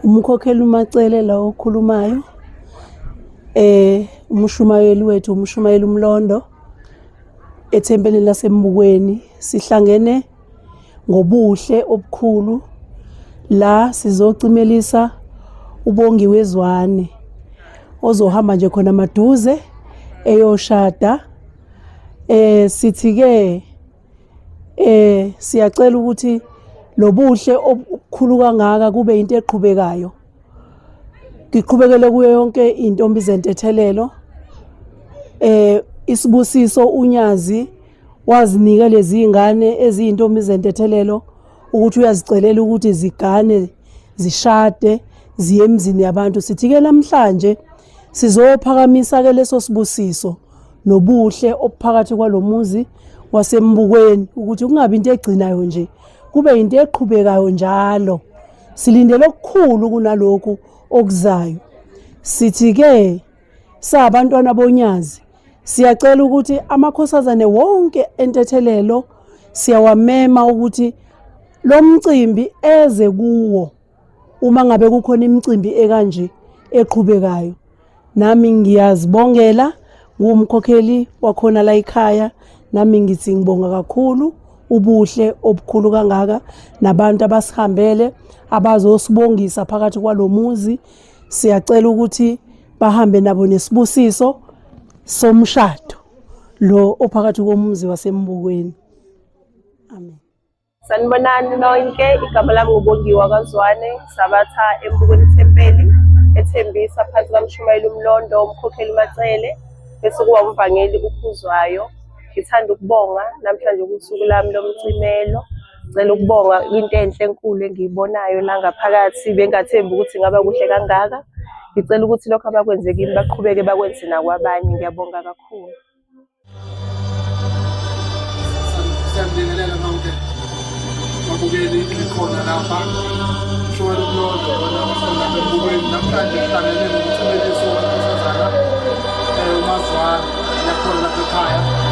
Umkhokheli uMacele la okhulumayo umushumayeli wethu umushumayeli uMlondo ethempelini laseMbukweni. Sihlangene ngobuhle obukhulu la sizocimelisa uBongiwe Zwane ozohamba nje khona maduze eyoshada. Sithi ke siyacela ukuthi lobuhle obukhulu kangaka kube into eqhubekayo. Ngiqhubekele kuyo yonke intombi zentethelelo. Isibusiso uNyazi wazinika lezi ingane eziyintombi zentethelelo ukuthi uyazicelela ukuthi zigane zishade ziye emzini yabantu. Sithi ke namhlanje sizophakamisa ke leso sibusiso nobuhle obuphakathi kwalomuzi waseMbukweni ukuthi kungabi into egcinayo nje, kube into eqhubekayo njalo. Silindele okukhulu kunalokhu okuzayo. Sithi ke sabantwana boNyazi siyacela ukuthi amakhosazane wonke entethelelo siyawamema ukuthi lo mcimbi eze kuwo uma ngabe kukhona imicimbi ekanje eqhubekayo. Nami ngiyazibongela ngumkhokheli wakhona la ekhaya, nami ngithi ngibonga kakhulu ubuhle obukhulu kangaka nabantu abasihambele abazosibongisa phakathi kwalomuzi. Siyacela ukuthi bahambe nabo nesibusiso somshado lo ophakathi komuzi waseMbukweni. Amen. Sanibonani nonke, igama lami nguBongiwe kaZwane, sabatha eMbukweni Thempeli ethembisa phansi kaMshumayeli uMlondo umkhokheli uMacele bese kuba umvangeli uKhuzwayo. Ngithanda ukubonga namhlanje kusuku lami lomcimelo. Ngicela ukubonga into enhle enkulu engiyibonayo la ngaphakathi, bengathembi ukuthi ngaba kuhle kangaka. Ngicela ukuthi lokho abakwenze kimi baqhubeke bakwenze nakwabanye. Ngiyabonga kakhulu. Siyabingelela nonke babukeli ikhona lapha Mshumayeli uMlondo lona usona eMbukweni. Namhlanje sihlangene nomcimeliso wankosazana uMazwane yakhona lapha ekhaya.